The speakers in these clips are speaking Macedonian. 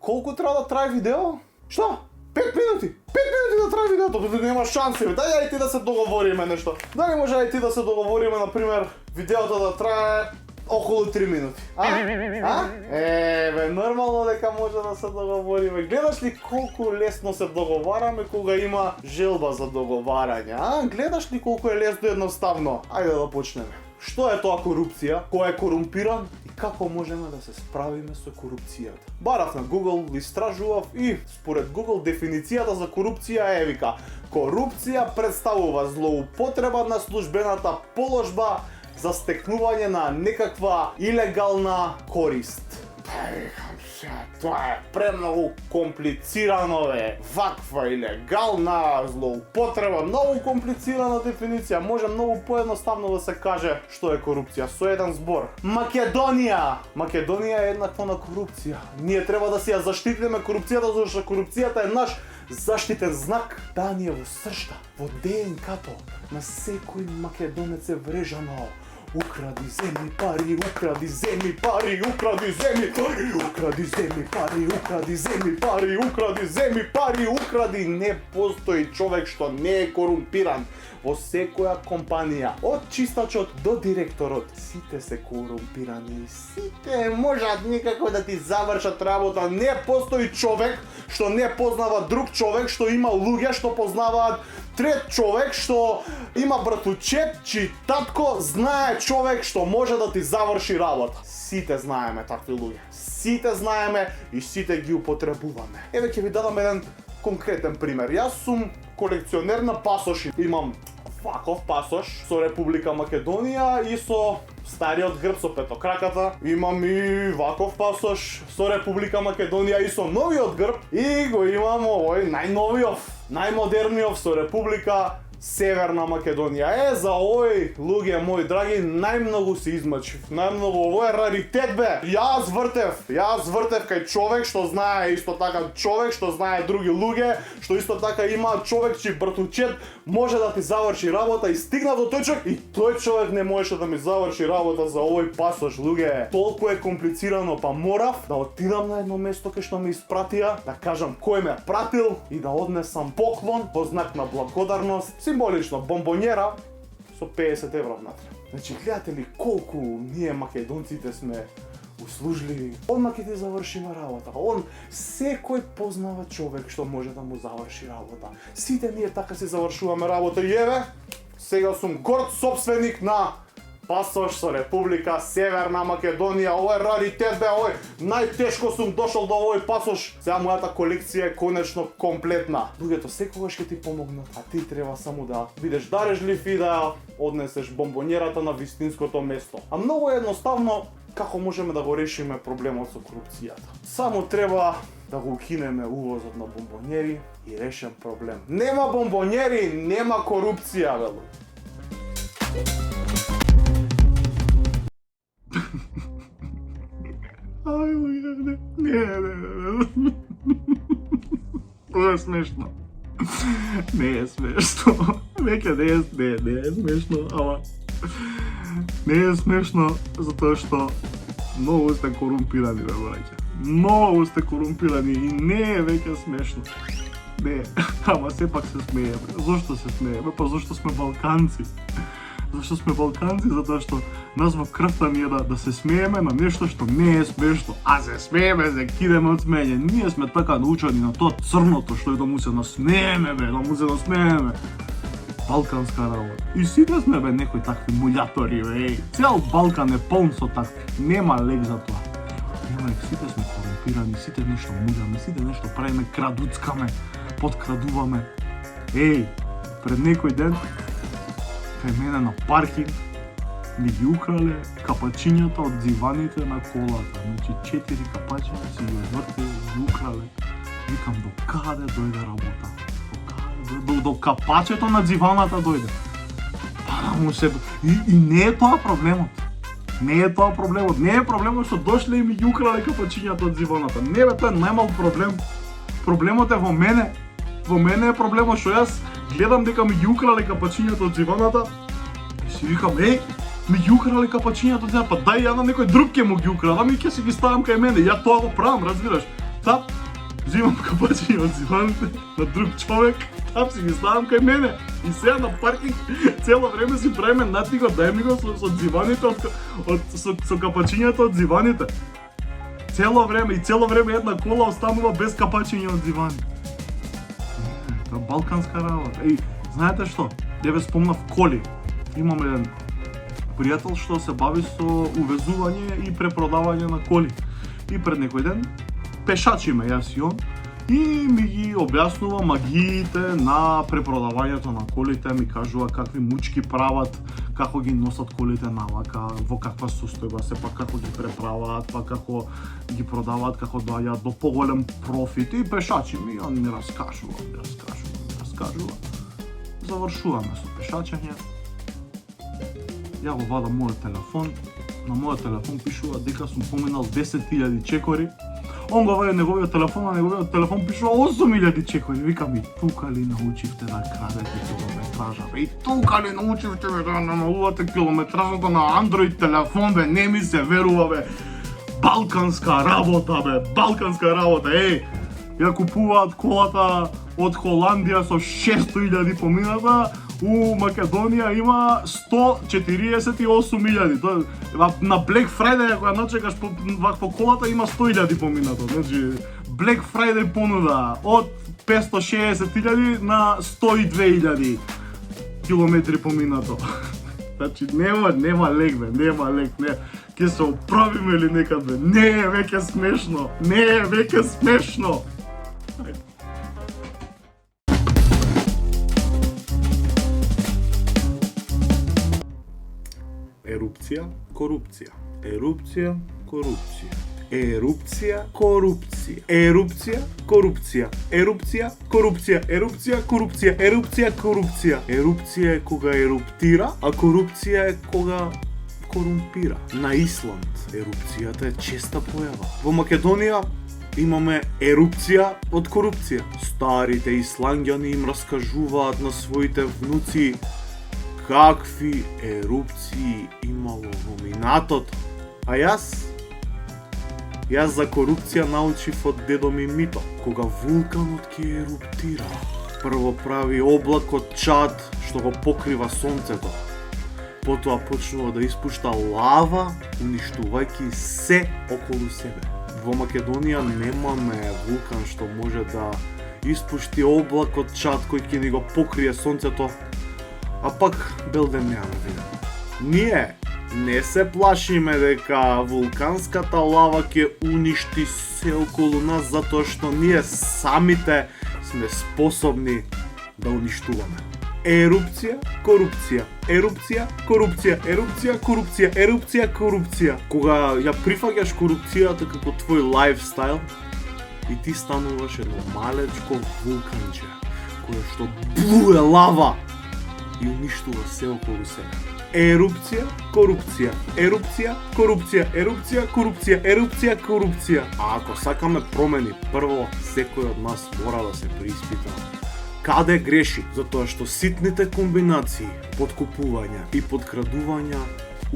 колку треба да трае видео? Што? 5 минути! 5 минути да трае видеото, тоа нема шанси, бе. Дај ај ти да се договориме нешто. Дали може ај ти да се договориме, например, видеото да трае околу 3 минути. Бе, нормално дека може да се договориме. Гледаш ли колку лесно се договараме кога има желба за договарање, Гледаш ли колку е лесно едноставно? Ајде да почнеме. Што е тоа корупција? Кој е корумпиран? И како можеме да се справиме со корупцијата? Барав на Google, истражував и според Google дефиницијата за корупција е вика: корупција представува злоупотреба на службената положба за стекнување на некаква илегална корист. Тоа е премногу комплицирано, бе. Ваква илегална злоупотреба, многу комплицирана дефиниција. Може многу поедноставно да се каже што е корупција со еден збор. Македонија! Македонија е еднакво на корупција. Ние треба да си ја заштитиме корупцијата, зашто корупцијата е наш заштитен знак. Да, ние во сршта, во ДНК-то на секој македонец е врежано: укради, земи пари, укради, земи пари, укради, земи пари, укради, земи пари, укради, земи пари, укради, земи пари, укради. Не постои човек што не е корумпиран. Во секоја компанија, од чистачот до директорот, сите се корумпирани. Сите можат никако да ти завршат работа. Не постои човек што не познава друг човек, што има луѓе што познаваат трет човек, што има братучет, чиј татко знае човек што може да ти заврши работа. Сите знаеме такви луѓе. Сите знаеме и сите ги употребуваме. Еве ќе ви дадам еден конкретен пример. Јас сум колекционер на пасоши. Имам ваков пасош со Република Македонија и со стариот грб со петокраката. Имам и ваков пасош со Република Македонија и со новиот грб. И го имам овој најновиот, најмодерниот со Република Северна Македонија. За овој, луѓе мои драги, најмногу се измачив. Најмногу, ово е раритет, бе. Јас вртев кај човек што знае исто така човек што знае други луѓе, што исто така има човек чиј братучет може да ти заврши работа, и стигна до тој човек и тој човек не можеше да ми заврши работа за овој пасош, луѓе. Толку е комплицирано, па морав да отидам на едно место кај што ме испратија, да кажам кој ме пратил и да однесам поклон во знак на благодарност. Символично бомбонјера со 50 евро внатре. Значи, гледате ли колку ние македонците сме услужливи? Одма ќе ти завршиме работа. Секој познава човек што може да му заврши работа. Сите ние така си завршуваме работа и еве, сега сум горд собственик на пасош со Република Северна Македонија. Ово е раритет, бе, овој. Најтешко сум дошол до овој пасош. Сега мојата колекција е конечно комплетна. Луѓето секогаш ќе ти помогнат, а ти треба само да бидеш дарежлив и да однесеш бомбонјерата на вистинското место. А многу едноставно како можеме да го решиме проблемот со корупцијата. Само треба да го укинеме увозот на бомбонјери и решен проблем. Нема бомбонјери, нема корупција, бе. Не. Тоа е смешно. Не е смешно. Веќе не е смешно, ама не е смешно затоа што многу сте корумпирани, бе, браќа. Многу сте корумпирани и не е веќе смешно. Не, ама сепак се смееме. Зошто се смееме? Па зашто сме балканци. Зашто сме балканци? Затоа што нас во крвта ни е да се смееме на нешто што не е смешно. А се смееме, се кидеме од смеење. Ние сме така научени на тоа црното што е да му се насмееме, бе, да му се насмееме. Балканска работа. И сите сме, бе, некои такви мулјатори, бе. Цел Балкан е полн со такви. Нема лек за тоа. Нема лек, сите сме корумпирани, сите нешто муѓаме, сите нешто правиме, крадуцкаме, подкрадуваме. Пред некој ден кај мене на паркинг ми ги украле капачињата од диваните на колата. Значи 4 капачиња си ги одвртиле, ги украле. Викам, до каде дојде работа? До капачето на диваната дојде. И не е тоа проблемот. Не е тоа проблемот. Не е проблемот што дошле и ми ги украле капачињата од диваната. Не, бе, тоа е најмал проблем. Проблемот е во мене. Во мене е проблемот што јас гледам дека ми ги украле капачињата од диваната и си викам, ми ги украле капачињата од диваната, па дај ја на некој друг ќе му ги украла, ми ќе си ги ставам кај мене, ја тоа го правам, разбираш. тап, взимам капачиња од диваните на друг човек, тап си ги ставам кај мене. И сега на паркинг цело време си правиме натиго, дај ми го со диваните со капачињата од диваните. Цело време една кола останува без капачиња од дивани. Тоа балканска работа. Знаете што? Ја ве спомнав коли. Имам еден пријател што се бави со увезување и препродавање на коли. И пред некој ден пешачиме јас и он и ми ги објаснува магиите на препродавањето на колите, ми кажува какви мучки прават, како ги носат колите навака, во каква состојба се, па како ги преправаат, па како ги продаваат, како доаѓаат до поголем профит и пешачиме и он ми раскажува. Завршуваме со пешачење. Ја го вадам мојот телефон. На мојот телефон пишува дека сум поминал 10.000 чекори. Он го вади неговиот телефон, на неговиот телефон пишува 8.000 чекори. Викам и тука ли научивте да крадете километража? И тука ли научивте да намалувате километражата на Android телефон, бе? Не ми се верува, бе. Балканска работа, бе. Балканска работа. Ја купуваат колата од Холандија со 600.000 помината, у Македонија има 148.000. На Black Friday, кога начекаш по колата, има 100.000 поминато. Значи, Black Friday понуда од 560.000 на 102.000 километри поминато. Значи, нема лек, бе, нема лек, не. Ке се оправиме ли некад, бе? Не е веќе смешно, не е веќе смешно. Ерупција, корупција. Ерупција, корупција. Ерупција, корупција. Ерупција, корупција. Ерупција, корупција. Ерупција, корупција. Ерупција, корупција. Ерупција е кога еруптира, а корупција е кога корумпира. На Исланд ерупцијата е честа појава. Во Македонија имаме ерупција од корупција. Старите исланѓани им раскажуваат на своите внуци какви ерупции имало во минатото. А јас за корупција научив од дедо ми Мито. Кога вулканот ќе еруптира, прво прави облак од чад што го покрива сонцето. Потоа почнува да испушта лава, уништувајќи се околу себе. Во Македонија немаме вулкан што може да испушти облак од чад кој ќе ни го покрие сонцето. А пак белден нема виден. Ние не се плашиме дека вулканската лава ќе уништи се околу нас затоа што ние самите сме способни да уништуваме. Ерупција, корупција. Ерупција, корупција. Ерупција, корупција. Ерупција, корупција. Кога ја прифаќаш корупцијата како твој лајфстайл и ти стануваш едно малечко вулканче кое што блуе лава и уништува се околу себе. Ерупција, корупција. Ерупција, корупција. Ерупција, корупција. Ерупција, корупција. А ако сакаме промени, прво секој од нас мора да се преиспита каде греши, затоа што ситните комбинации, подкупувања и подкрадувања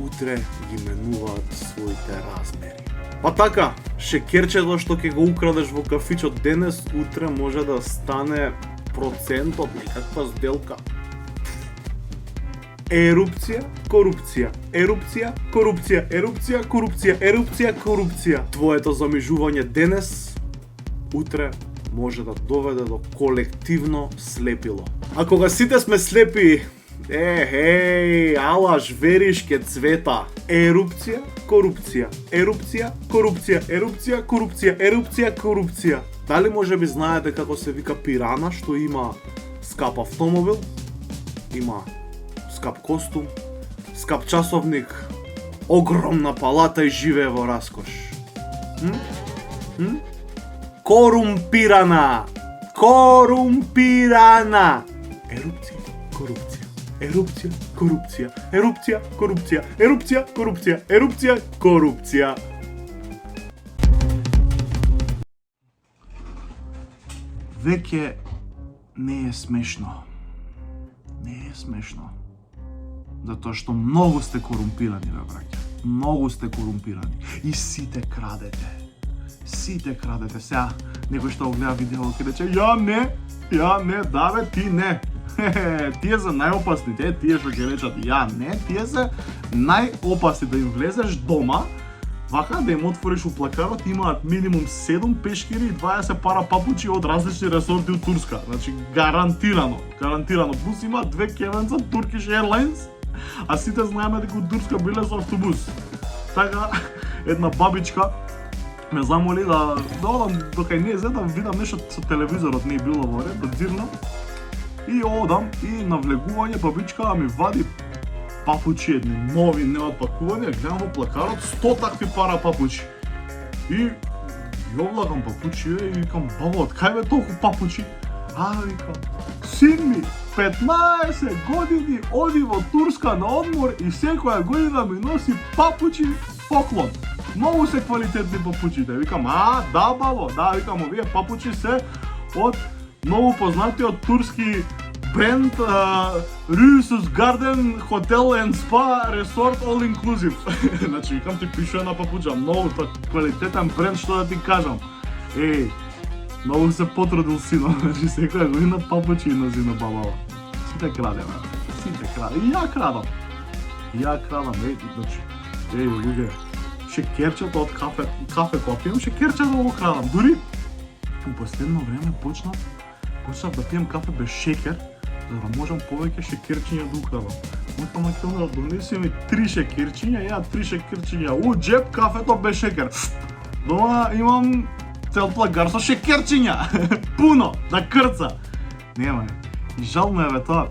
утре ги менуваат своите размери. Па така, шекерчето што ќе го украдеш во кафичот денес, утре може да стане процент од некаква сделка. Ерупција, корупција. Ерупција, корупција. Ерупција, корупција. Ерупција, корупција. Твоето замижување денес, утре може да доведе до колективно слепило. А кога сите сме слепи, алаш вериш ке цвета. Ерупција, корупција. Ерупција, корупција. Ерупција, корупција. Ерупција, корупција. Дали може би знаете како се вика пирана што има скап автомобил, има скап костум, скап часовник, огромна палата и живее во раскош. Корумпирана! Корумпирана! Ерупција, корупција. Ерупција, корупција. Ерупција, корупција. Ерупција, корупција. Ерупција, корупција. Веќе не е смешно. Не е смешно. Затоа што многу сте корумпирани, бе браќа. Многу сте корумпирани. И сите крадете. Сите крадете сега. Некој што го гледа видео ќе рече ја не, да бе, ти не. Тие се најопасните, тие што ќе речат ја не, тие се најопасни да им влезеш дома, вака да им отвориш у плакарот, имаат минимум 7 пешкири и 20 пара папучи од различни ресорти од Турска. Значи гарантирано. Плюс имаат 2 кевенца Turkish Airlines, а сите знаеме дека од Турска биле со автобус. Така една бабичка ме замоли да одам до кај незе да видам нешто со телевизорот, не било во ред, да дзирнам. И одам и на влегување бабичка ми вади папучи, едни нови, неотпакувани, гледам во плакарот 100 такви пара папучи. И ја влагам папучи и викам, баба, од кај бе толку папучи? Викам, син ми, 15 години оди во Турска на одмор и секоја година ми носи папучи поклон. Многу се квалитетни папучите. Викам, да бабо, да, викам, овие папучи се од многу познатиот турски бренд Rusus Garden Hotel and Spa Resort All Inclusive. Значи, викам ти пишува на папуча, многу квалитетен бренд, што да ти кажам. Многу се потрудил сино, значи секоја година папучи носи на бабава. Сите крадеме, сите крадеме. И ја крадам, значи, луѓе, шекерчето од кафе која пием, шекерчето го крадам. Дури, у последно време почнав да пием кафе без шекер, за да можам повеќе шекерчиња да украдам. Викам на келнерот, донеси ми 3 шекерчиња, ја 3 шекерчиња, у джеб кафето без шекер. Дома имам цел плагар со шекерчиња, пуно, да крца. Нема, и жално е бе тоа,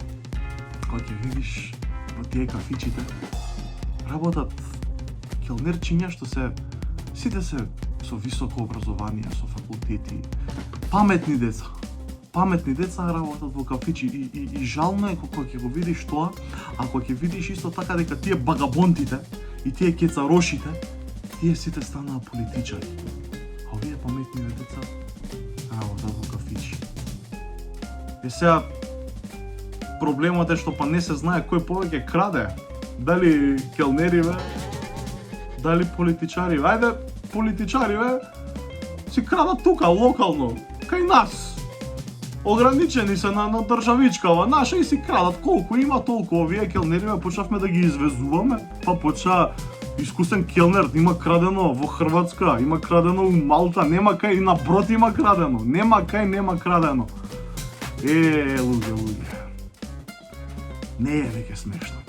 кога ќе видиш во тие кафичите, работат келнерчиња што сите се со високо образование, со факултети, паметни деца работат во кафичи и жално е кога ќе го видиш тоа, а кога ќе видиш исто така дека тие багабонтите и тие кецарошите, тие сите станаа политичари. А овие паметни деца работат во кафичи. Сега проблемот е што па не се знае кој повеќе краде. Дали келнериве, дали политичариве. Ајде, политичариве си крадат тука, локално, кај нас. Ограничени се на државичкава наша и си крадат колку има толку. Овие келнериве почнавме да ги извезуваме, па почна искусен келнер, има крадено во Хрватска, има крадено у Малта, нема кај, и на Брод има крадено, нема крадено. Луѓе. Не е веќе смешно.